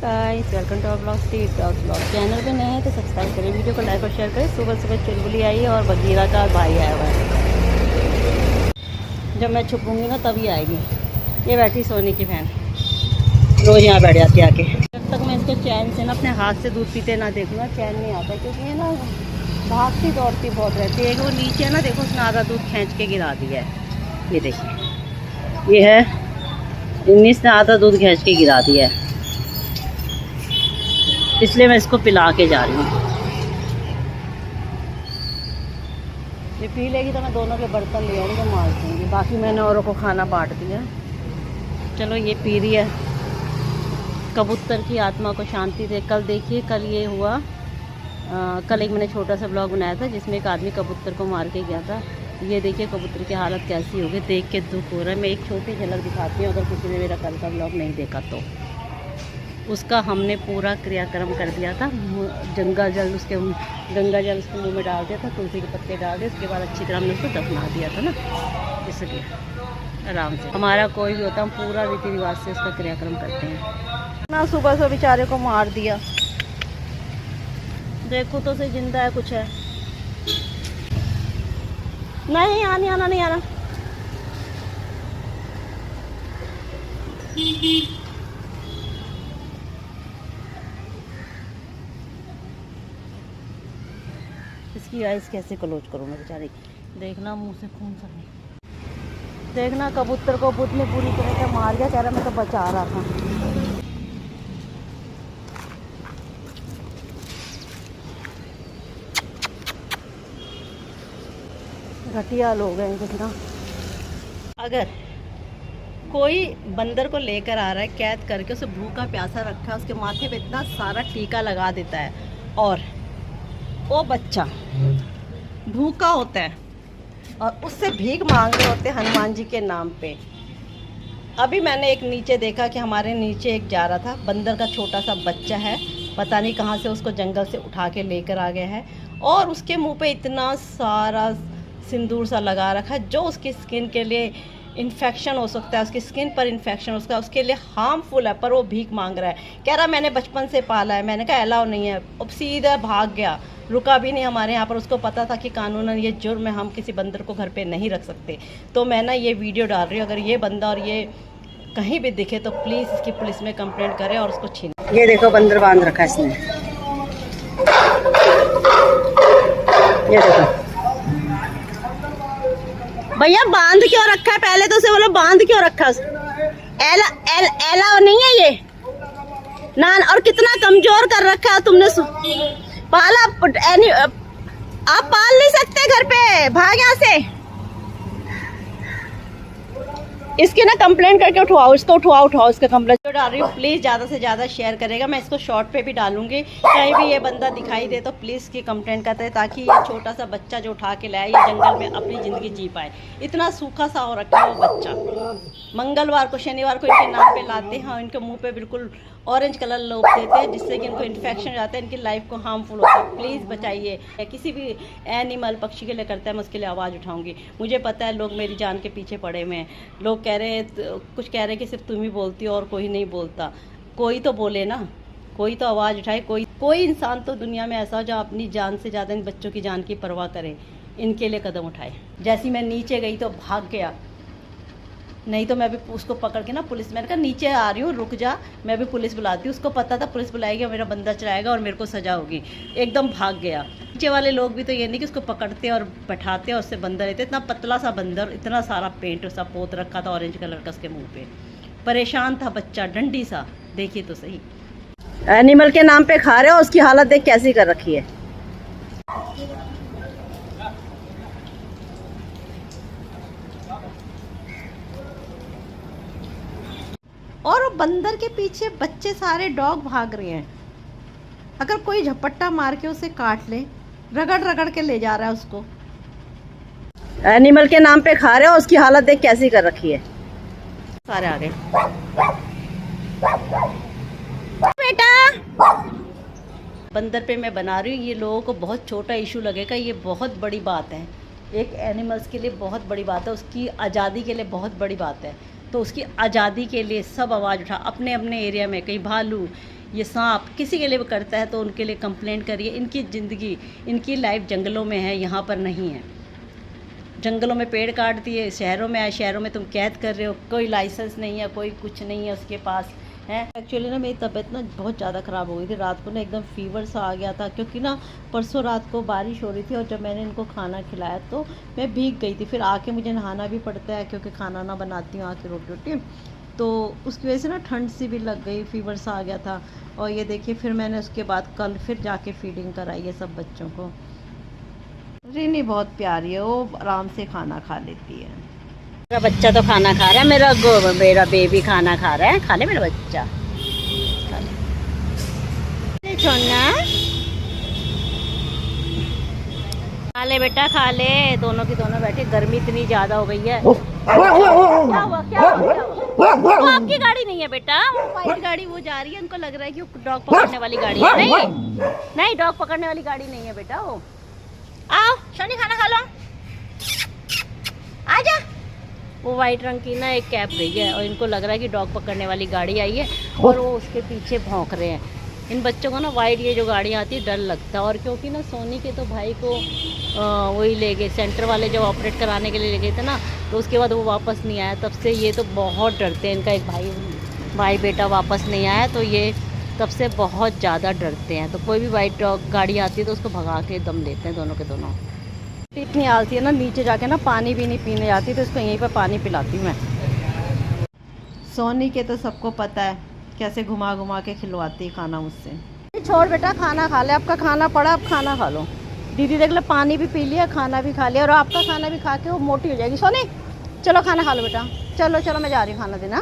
Guys, welcome to our blog street blog. Channel पे नए हैं तो सब्सक्राइब करें, वीडियो को लाइक और शेयर करें। सुबह सुबह चुलबुली आई है और बगीरा का भाई आया हुआ है। जब मैं छुपूंगी ना तभी आएगी। ये बैठी सोनी की बहन, रोज़ यहाँ बैठ जाती है आके। जब तक मैं इसको चैन से ना अपने हाथ से दूध पीते ना देखूँ ना चैन नहीं आता, क्योंकि ये ना भागती दौड़ती बहुत रहती है। वो नीचे है ना, देखो उसने आधा दूध खींच के गिरा दिया है। ये देखिए, ये है इन्नीस ने आधा दूध खींच के गिरा दिया है, इसलिए मैं इसको पिला के जा रही हूँ। ये पी लेगी तो मैं दोनों के बर्तन ले आऊँगी, मार दूँगी। बाकी मैंने औरों को खाना बांट दिया। चलो, ये पी रही है। कबूतर की आत्मा को शांति दे। कल देखिए, कल ये हुआ। कल एक मैंने छोटा सा ब्लॉग बनाया था जिसमें एक आदमी कबूतर को मार के गया था। ये देखिए कबूतर की हालत कैसी होगी, देख के दुख हो रहा है। मैं एक छोटी झलक दिखाती हूँ, अगर किसी ने मेरा कल का ब्लॉग नहीं देखा तो। उसका हमने पूरा क्रियाक्रम कर दिया था। गंगा जल उसके मुंह में डाल दिया था, तुलसी के पत्ते डाल दिए। उसके बाद अच्छी तरह हमने उसको दफना दिया था ना, इसलिए आराम से। हमारा कोई भी होता, हम पूरा रीति रिवाज से उसका क्रियाक्रम करते हैं ना। सुबह से बेचारे को मार दिया। देखो तो सही, जिंदा है कुछ है? नहीं आना, नहीं आना। इसकी आइस कैसे क्लोज करूँ मैं बेचारे की। देखना, मुंह से खून सा नहीं। देखना, कबूतर को बुद्ध ने पूरी तरह से मार गया। कह रहा मैं तो बचा रहा था। घटिया लोग हैं कुछ ना। अगर कोई बंदर को लेकर आ रहा है कैद करके, उसे भूखा प्यासा रखा है, उसके माथे पे इतना सारा टीका लगा देता है, और वो बच्चा भूखा होता है और उससे भीख मांग रहे होते हनुमान जी के नाम पे। अभी मैंने एक नीचे देखा कि हमारे नीचे एक जा रहा था, बंदर का छोटा सा बच्चा है, पता नहीं कहाँ से उसको जंगल से उठा के लेकर आ गया है, और उसके मुंह पे इतना सारा सिंदूर सा लगा रखा है जो उसकी स्किन के लिए इन्फेक्शन हो सकता है, उसकी स्किन पर इन्फेक्शन हो सकता है, उसके लिए हार्मफुल है। पर वो भीख मांग रहा है, कह रहा मैंने बचपन से पाला है। मैंने कहा अलाउ नहीं है। अब सीधा भाग गया, रुका भी नहीं हमारे यहाँ पर। उसको पता था कि कानूनन ये जुर्म है, हम किसी बंदर को घर पे नहीं रख सकते। तो मैं ना ये वीडियो डाल रही हूँ, अगर ये बंदा और ये कहीं भी दिखे तो प्लीज़ इसकी पुलिस में कंप्लेंट करें और उसको छीन। ये देखो, बंदर बांध रखा है इसने। ये देखो भैया, बांध क्यों रखा है? पहले तो उसे बोलो बांध क्यों रखा है? एला नहीं है ये ना। और कितना कमजोर कर रखा है तुमने। पाला आप पाल नहीं सकते घर पे, भाग यहाँ से। इसकी ना कंप्लेंट करके उठवाओ, इसको उठवाओ इसका कंप्लेंट डाल रही हूँ। प्लीज़ ज़्यादा से ज़्यादा शेयर करेगा। मैं इसको शॉर्ट पे भी डालूंगी, कहीं भी ये बंदा दिखाई दे तो प्लीज़ इसकी कंप्लेंट करते हैं, ताकि ये छोटा सा बच्चा जो उठा के लाया ये जंगल में अपनी ज़िंदगी जी पाए। इतना सूखा सा हो रखा है वो बच्चा। मंगलवार को, शनिवार को इनके नाम पे लाते हैं और इनके मुँह पे बिल्कुल ऑरेंज कलर लोग देते हैं, जिससे कि इनको इन्फेक्शन जाता है, इनकी लाइफ को हार्मफुल होता है। प्लीज़ बचाइए। किसी भी एनिमल, पक्षी के लिए करता है, मैं उसके लिए आवाज़ उठाऊंगी। मुझे पता है लोग मेरी जान के पीछे पड़े हुए हैं। लोग कह रहे हैं, कुछ कह रहे हैं कि सिर्फ तुम ही बोलती हो और कोई नहीं बोलता। कोई तो बोले ना, कोई तो आवाज़ उठाए। कोई इंसान तो दुनिया में ऐसा हो जो अपनी जान से ज़्यादा इन बच्चों की जान की परवाह करे, इनके लिए कदम उठाए। जैसी मैं नीचे गई तो भाग गया, नहीं तो मैं भी उसको पकड़ के ना पुलिस, मैंने कहा नीचे आ रही हूँ, रुक जा, मैं भी पुलिस बुलाती हूँ। उसको पता था पुलिस बुलाएगी और मेरा बंदा चलाएगा और मेरे को सजा होगी। एकदम भाग गया। नीचे वाले लोग भी तो ये नहीं कि उसको पकड़ते और बैठाते और उससे बंदर लेते। इतना पतला सा बंदर, इतना सारा पेंट उसका पोत रखा था ऑरेंज कलर का उसके मुँह पे। परेशान था बच्चा, डंडी सा। देखिए तो सही, एनिमल के नाम पे खा रहे हो। उसकी हालत देख कैसी कर रखी है। और वो बंदर के पीछे बच्चे सारे डॉग भाग रहे हैं। अगर कोई झपट्टा मार के उसे काट ले, रगड़ रगड़ के ले जा रहा है उसको। एनिमल के नाम पे खा रहे हो। उसकी हालत देख कैसी कर रखी है। सारे आ गए। बेटा, बंदर पे मैं बना रही हूँ। ये लोगों को बहुत छोटा इशू लगेगा, ये बहुत बड़ी बात है। एक एनिमल्स के लिए बहुत बड़ी बात है, उसकी आज़ादी के लिए बहुत बड़ी बात है। तो उसकी आज़ादी के लिए सब आवाज़ उठा, अपने अपने एरिया में। कहीं भालू, ये सांप किसी के लिए भी करता है तो उनके लिए कंप्लेंट करिए। इनकी ज़िंदगी, इनकी लाइफ जंगलों में है, यहाँ पर नहीं है। जंगलों में पेड़ काट दिए, शहरों में आए, शहरों में तुम कैद कर रहे हो, कोई लाइसेंस नहीं है, कोई कुछ नहीं है उसके पास है। एक्चुअली ना मेरी तबीयत ना बहुत ज़्यादा ख़राब हो गई थी, रात को ना एकदम फीवर सा आ गया था, क्योंकि ना परसों रात को बारिश हो रही थी और जब मैंने इनको खाना खिलाया तो मैं भीग गई थी। फिर आके मुझे नहाना भी पड़ता है क्योंकि खाना ना बनाती हूँ आके रोटी रोटी, तो उसकी वजह से ना ठंड सी भी लग गई, फीवर सा आ गया था। और ये देखिए फिर मैंने उसके बाद कल फिर जाके फीडिंग कराई है सब बच्चों को। रिनी बहुत प्यारी है, वो आराम से खाना खा लेती है। मेरा बच्चा तो खाना खा रहा है, मेरा बेबी खाना खा रहा है। खा ले मेरा बच्चा, खा ले छोड़ना, खा ले बेटा खा ले। दोनों की दोनों बैठे, गर्मी इतनी ज़्यादा हो गई है। क्या हुआ क्या हुआ? वो आपकी गाड़ी नहीं है बेटा, वो वाइट गाड़ी वो जा रही है, उनको लग रहा है कि डॉग पकड़ने वाली गाड़ी है। नहीं डॉग पकड़ने वाली गाड़ी नहीं है बेटा। वो आओ शनि खाना खा लो, आजा। वो वाइट रंग की ना एक कैब गई है और इनको लग रहा है कि डॉग पकड़ने वाली गाड़ी आई है और वो उसके पीछे भौंक रहे हैं। इन बच्चों को ना वाइट ये जो गाड़ी आती है डर लगता है। और क्योंकि ना सोनी के तो भाई को वही ले गए, सेंटर वाले जब ऑपरेट कराने के लिए ले गए थे ना, तो उसके बाद वो वापस नहीं आया। तब से ये तो बहुत डरते हैं। इनका एक भाई बेटा वापस नहीं आया तो ये तब से बहुत ज़्यादा डरते हैं। तो कोई भी वाइट गाड़ी आती है तो उसको भगा के दम लेते हैं दोनों के दोनों। इतनी आलती है ना, नीचे जाके ना पानी भी नहीं पीने जाती, तो इसको यहीं पर पानी पिलाती हूँ मैं। सोनी के तो सबको पता है कैसे घुमा घुमा के खिलवाती है खाना मुझसे। छोड़ बेटा खाना खा ले, आपका खाना पड़ा, अब खाना खा लो। दीदी देख ले पानी भी पी लिया, खाना भी खा लिया, और आपका खाना भी खा के वो मोटी हो जाएगी। सोनी चलो खाना खा लो बेटा, चलो चलो मैं जा रही हूँ खाना देना।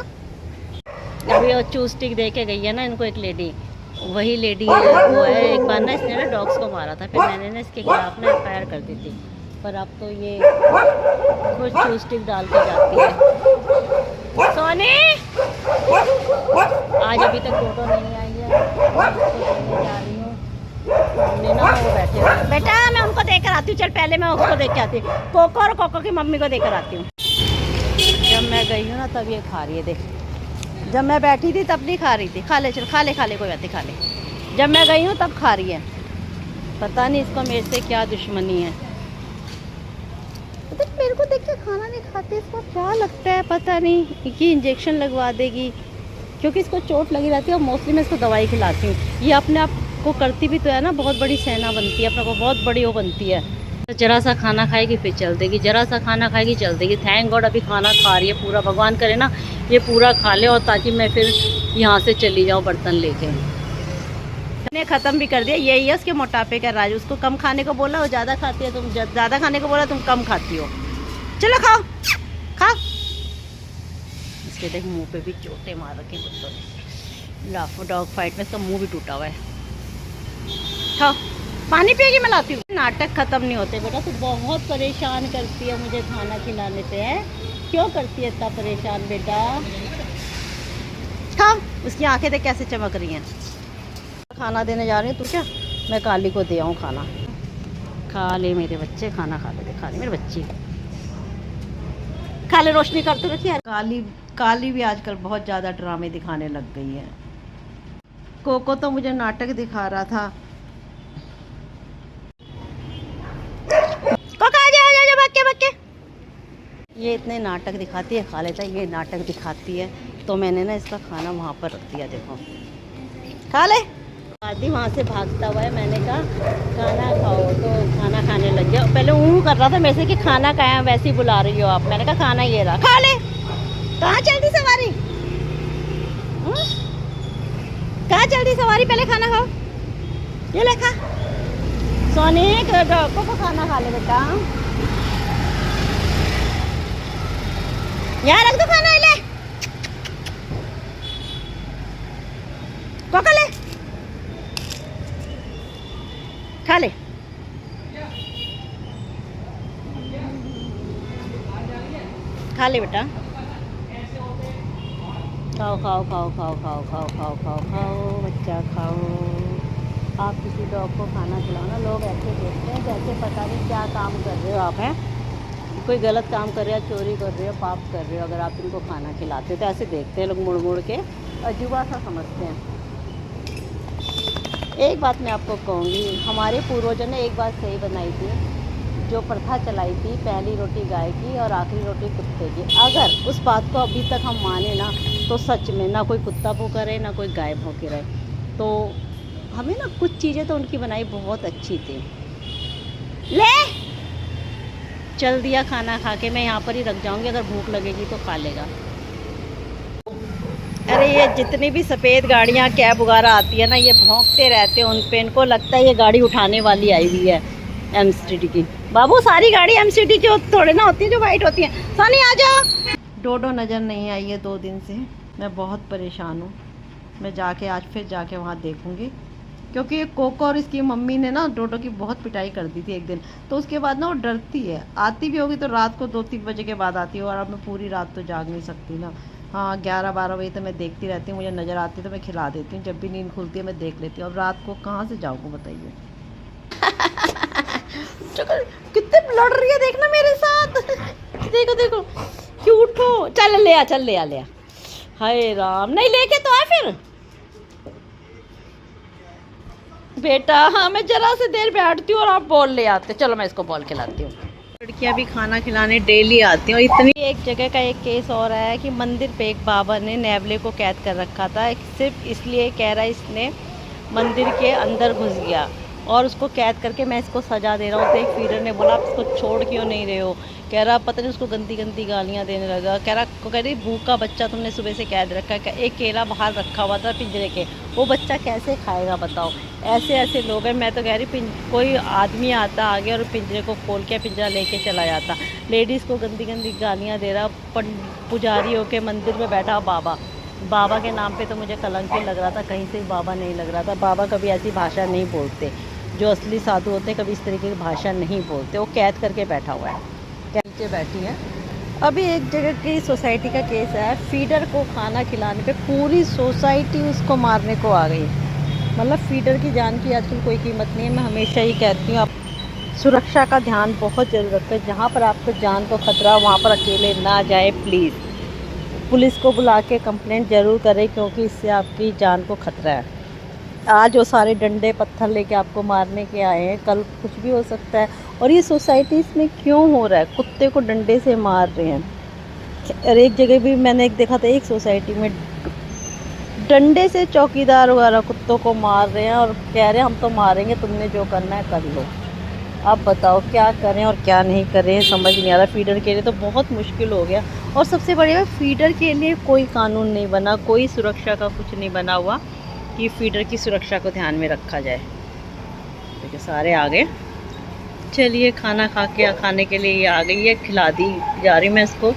अभी वो चूज स्टिक दे के गई है ना इनको एक लेडी, वही लेडी वो है। एक बार ना इसने ना डॉग्स को मारा था, फिर मैंने ना इसके खिलाफ ना एफआईआर कर दी थी, पर अब तो ये कुछ चूज स्टिक डाल के जाती है। सोनी आज अभी तक फोटो नहीं आई है, मैं जा रही हूँ। हमने ना वो बैठे हुए, बेटा मैं उनको देकर आती हूँ, चल पहले मैं उसको देख के आती हूँ, कोको और कोको की मम्मी को देकर आती हूँ। जब मैं गई हूँ ना तब ये खा रही है, देख। जब मैं बैठी थी तब नहीं खा रही थी। खा ले चल, खा ले कोई बात नहीं, खा ले। जब मैं गई हूँ तब खा रही है। पता नहीं इसको मेरे से क्या दुश्मनी है। तो मेरे को देख के खाना नहीं खाते, इसको क्या लगता है पता नहीं कि इंजेक्शन लगवा देगी, क्योंकि इसको चोट लगी रहती है और मोस्टली मैं इसको दवाई खिलाती हूँ। ये अपने आप को करती भी तो है ना, बहुत बड़ी सेना बनती है, अपने को बहुत बड़ी वो बनती है। तो जरा सा खाना खाएगी फिर चल देगी, जरा सा खाना खाएगी चल देगी। थैंक गॉड अभी खाना खा रही है पूरा, भगवान करे ना ये पूरा खा ले, और ताकि मैं फिर यहाँ से चली जाऊँ बर्तन लेके। मैंने ख़त्म भी कर दिया, यही है उसके मोटापे का राज। उसको कम खाने को बोला वो ज़्यादा खाती है, तुम ज़्यादा खाने को बोला तुम कम खाती हो। चलो खाओ खाओ। इसके देख मुंह पे भी चोटें मार रखे कुत्तों ने, लाफो डॉग फाइट में इसका मुंह भी टूटा हुआ है। खाओ पानी पिएगी, मैं लाती हूँ। नाटक ख़त्म नहीं होते बेटा, तू बहुत परेशान करती है मुझे खाना खिलाने पे। है क्यों करती है इतना परेशान बेटा? खाओ, उसकी आंखें देख कैसे चमक रही हैं। खाना देने जा रही है तू क्या? मैं काली को दे आऊँ खाना। खा ले मेरे बच्चे, खाना खा ले मेरे बच्चे, खा ले। रोशनी करते रखी है। काली भी आजकल बहुत ज़्यादा ड्रामे दिखाने लग गई है। कोको तो मुझे नाटक दिखा रहा था। बक्के ये इतने नाटक दिखाती है, खा लेता है, ये नाटक दिखाती है। तो मैंने ना इसका खाना वहाँ पर रख दिया, देखो खा ले। आदि वहाँ से भागता हुआ है, मैंने कहा खाना खाओ, तो खाना खाने लग गया। पहले ऊँ कर रहा था मेरे से कि खाना खाया है, वैसे ही बुला रही हो आप। मैंने कहा खाना ये रहा, खा ले। कहाँ चलती सवारी, कहाँ चलती सवारी? पहले खाना खाओ, ये ले खा। सोनी को खाना खा ले बेटा, यहाँ रख दो खाना, ले कोको ले, खा ले। खा ले बेटा, खाओ खाओ खाओ खाओ खाओ खाओ खाओ खाओ खाओ बच्चा खाओ। आप किसी डॉग को खाना खिलाओ ना, लोग ऐसे देखते हैं जैसे पता नहीं क्या काम कर रहे हो आप, हैं कोई गलत काम कर रहे हो, चोरी कर रहे हो, पाप कर रहे हो। अगर आप इनको खाना खिलाते हो तो ऐसे देखते हैं लोग मुड़ मुड़ के, अजूबा सा समझते हैं। एक बात मैं आपको कहूँगी, हमारे पूर्वजों ने एक बात सही बनाई थी, जो प्रथा चलाई थी, पहली रोटी गाय की और आखिरी रोटी कुत्ते की। अगर उस बात को अभी तक हम माने ना, तो सच में ना कोई कुत्ता भूखा रहे ना कोई गाय भूखी रहे। तो हमें ना कुछ चीज़ें तो उनकी बनाई बहुत अच्छी थी। ले चल दिया खाना खा के, मैं यहाँ पर ही रख जाऊँगी, अगर भूख लगेगी तो खा लेगा। अरे ये जितनी भी सफ़ेद गाड़ियाँ कैब वगैरह आती है ना, ये भौंकते रहते हैं उन पे, इनको लगता है ये गाड़ी उठाने वाली आई हुई है एमसीडी की। बाबू सारी गाड़ी एमसीडी जो थोड़े ना होती है जो वाइट होती है। सानी आ जा। डोडो नज़र नहीं आई है 2 दिन से, मैं बहुत परेशान हूँ। मैं जाके आज फिर जाके वहाँ देखूँगी, क्योंकि ये कोको और इसकी मम्मी ने ना डोडो की बहुत पिटाई कर दी थी एक दिन। तो उसके बाद ना वो डरती है, आती भी होगी तो रात को 2-3 बजे के बाद आती है, और अब मैं पूरी रात तो जाग नहीं सकती ना। हाँ 11-12 बजे तो मैं देखती रहती हूँ, मुझे नज़र आती है तो मैं खिला देती हूँ, जब भी नींद खुलती है मैं देख लेती हूँ। अब रात को कहाँ से जाऊँगा बताइए। कितने लड़ रही है देखना मेरे साथ। देखो देखो क्यूट हो। चल ले आ, चल ले आ, ले आ। हाय राम, नहीं लेके तो आ फिर बेटा। हाँ मैं जरा से देर बैठती हूँ और आप बॉल ले आते। चलो मैं इसको बॉल खिलाती हूँ। लड़कियाँ भी खाना खिलाने डेली आती हैं। और इतनी एक जगह का एक केस और आया है कि मंदिर पे एक बाबा ने नेवले को कैद कर रखा था, सिर्फ इसलिए कह रहा है इसने मंदिर के अंदर घुस गया और उसको कैद करके मैं इसको सजा दे रहा हूँ। तो एक फीडर ने बोला आप इसको छोड़ क्यों नहीं रहे हो। कह रहा पता नहीं उसको गंदी गंदी गालियाँ देने लगा। कह रही भूखा बच्चा तुमने सुबह से कैद रखा है। एक केला बाहर रखा हुआ था पिंजरे के, वो बच्चा कैसे खाएगा बताओ। ऐसे ऐसे लोग हैं। मैं तो कह रही कोई आदमी आता आगे और पिंजरे को खोल के पिंजरा लेके चला जाता। लेडीज़ को गंदी गंदी गालियाँ दे रहा, पुजारी होके मंदिर में बैठा बाबा के नाम पे तो मुझे कलंक ही लग रहा था, कहीं से बाबा नहीं लग रहा था। बाबा कभी ऐसी भाषा नहीं बोलते, जो असली साधु होते हैं कभी इस तरीके की भाषा नहीं बोलते। वो कैद करके बैठा हुआ है, नीचे बैठी है। अभी एक जगह की सोसाइटी का केस है, फीडर को खाना खिलाने पे पूरी सोसाइटी उसको मारने को आ गई। मतलब फीडर की जान की आजकल कोई कीमत नहीं है। मैं हमेशा ही कहती हूँ आप सुरक्षा का ध्यान बहुत ज़रूर रखें। जहाँ पर आपको जान को खतरा वहाँ पर अकेले ना जाए प्लीज़। पुलिस को बुला के कंप्लेंट ज़रूर करें, क्योंकि इससे आपकी जान को खतरा है। आज वो सारे डंडे पत्थर लेके आपको मारने के आए हैं, कल कुछ भी हो सकता है। और ये सोसाइटीज़ में क्यों हो रहा है, कुत्ते को डंडे से मार रहे हैं। और एक जगह भी मैंने एक देखा था, एक सोसाइटी में डंडे से चौकीदार वगैरह कुत्तों को मार रहे हैं और कह रहे हैं हम तो मारेंगे, तुमने जो करना है कर लो। आप बताओ क्या करें और क्या नहीं करें, समझ नहीं आ रहा। फीडर के लिए तो बहुत मुश्किल हो गया। और सबसे बड़ी बात, फीडर के लिए कोई कानून नहीं बना, कोई सुरक्षा का कुछ नहीं बना हुआ कि फीडर की सुरक्षा को ध्यान में रखा जाए। देखिए सारे आ गए। चलिए खाना खाने के लिए ये आ गई है, खिला दी जा रही मैं इसको।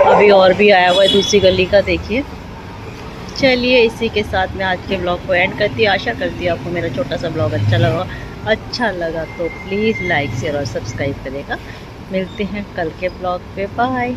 अभी और भी आया हुआ है दूसरी गली का, देखिए। चलिए इसी के साथ मैं आज के ब्लॉग को एंड करती हूँ। आशा करती हूँ आपको मेरा छोटा सा ब्लॉग अच्छा लगा तो प्लीज़ लाइक शेयर और सब्सक्राइब करेगा। मिलते हैं कल के ब्लॉग पे, बाय।